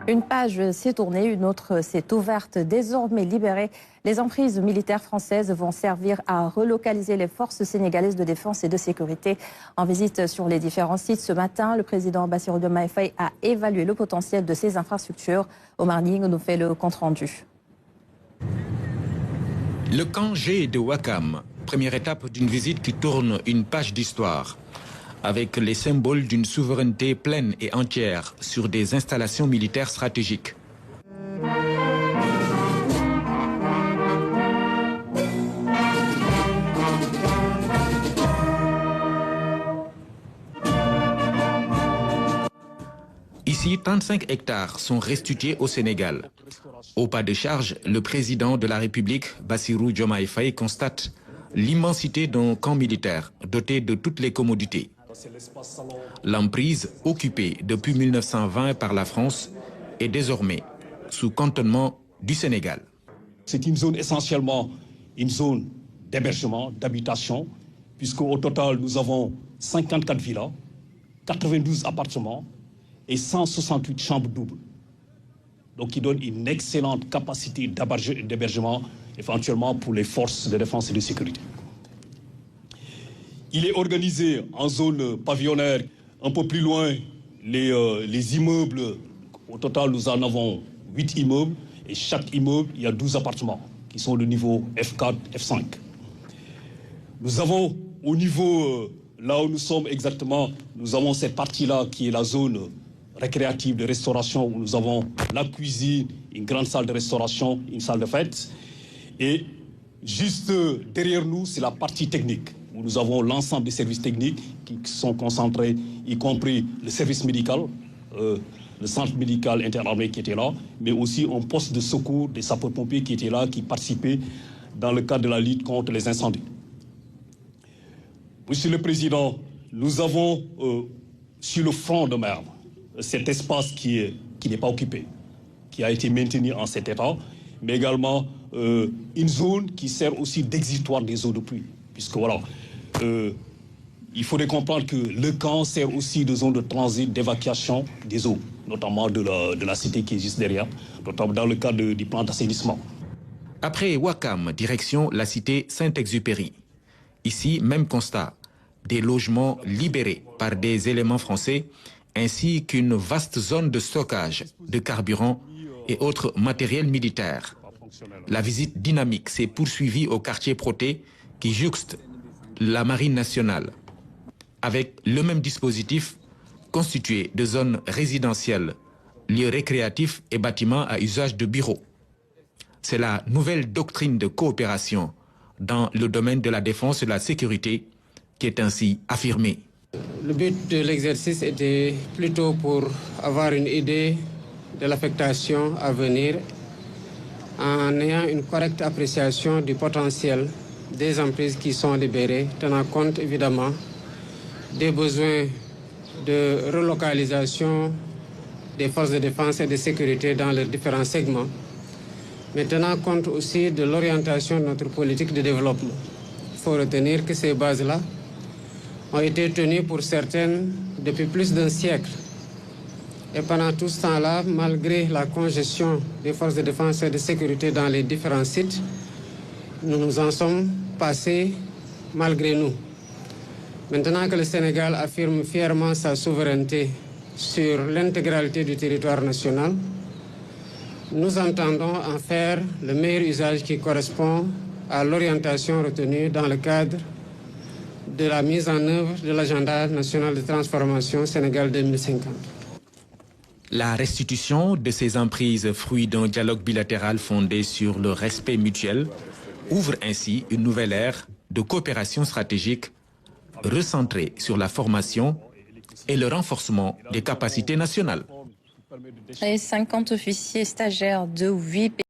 Une page s'est tournée, une autre s'est ouverte. Désormais libérées, les emprises militaires françaises vont servir à relocaliser les forces sénégalaises de défense et de sécurité. En visite sur les différents sites ce matin, le président Bassirou Diomaye Faye a évalué le potentiel de ces infrastructures. Omar Ning nous fait le compte-rendu. Le camp G de Ouakam, première étape d'une visite qui tourne une page d'histoire, avec les symboles d'une souveraineté pleine et entière sur des installations militaires stratégiques. Ici, 35 hectares sont restitués au Sénégal. Au pas de charge, le président de la République, Bassirou Diomaye Faye, constate l'immensité d'un camp militaire doté de toutes les commodités. L'emprise, occupée depuis 1920 par la France, est désormais sous cantonnement du Sénégal. C'est une zone essentiellement une zone d'hébergement, d'habitation, puisqu'au total nous avons 54 villas, 92 appartements et 168 chambres doubles. Donc qui donne une excellente capacité d'hébergement éventuellement pour les forces de défense et de sécurité. Il est organisé en zone pavillonnaire. Un peu plus loin, les immeubles, au total nous en avons 8 immeubles et chaque immeuble, il y a 12 appartements qui sont de niveau F4, F5. Nous avons au niveau, là où nous sommes exactement, nous avons cette partie-là qui est la zone récréative de restauration où nous avons la cuisine, une grande salle de restauration, une salle de fête. Et juste derrière nous, c'est la partie technique où nous avons l'ensemble des services techniques qui sont concentrés, y compris le service médical, le centre médical interarmé qui était là, mais aussi un poste de secours des sapeurs-pompiers qui étaient là, qui participaient dans le cadre de la lutte contre les incendies. Monsieur le Président, nous avons sur le front de mer cet espace qui n'est pas occupé, qui a été maintenu en cet état, mais également une zone qui sert aussi d'exitoire des eaux de pluie. Puisque voilà, il faudrait comprendre que le camp sert aussi de zone de transit, d'évacuation des eaux, notamment de la cité qui est juste derrière, notamment dans le cadre du plan d'assainissement. Après Ouakam, direction la cité Saint-Exupéry. Ici, même constat, des logements libérés par des éléments français, ainsi qu'une vaste zone de stockage de carburant et autres matériels militaires. La visite dynamique s'est poursuivie au quartier Proté qui jouxte la Marine nationale, avec le même dispositif constitué de zones résidentielles, lieux récréatifs et bâtiments à usage de bureaux. C'est la nouvelle doctrine de coopération dans le domaine de la défense et de la sécurité qui est ainsi affirmée. Le but de l'exercice était plutôt pour avoir une idée de l'affectation à venir en ayant une correcte appréciation du potentiel des emprises qui sont libérées, tenant compte évidemment des besoins de relocalisation des forces de défense et de sécurité dans leurs différents segments, mais tenant compte aussi de l'orientation de notre politique de développement. Il faut retenir que ces bases-là ont été tenues pour certaines depuis plus d'un siècle. Et pendant tout ce temps-là, malgré la congestion des forces de défense et de sécurité dans les différents sites, nous nous en sommes passés malgré nous. Maintenant que le Sénégal affirme fièrement sa souveraineté sur l'intégralité du territoire national, nous entendons en faire le meilleur usage qui correspond à l'orientation retenue dans le cadre de la mise en œuvre de l'agenda national de transformation Sénégal 2050. La restitution de ces emprises, fruit d'un dialogue bilatéral fondé sur le respect mutuel, ouvre ainsi une nouvelle ère de coopération stratégique recentrée sur la formation et le renforcement des capacités nationales. Les 50 officiers stagiaires de 8 pays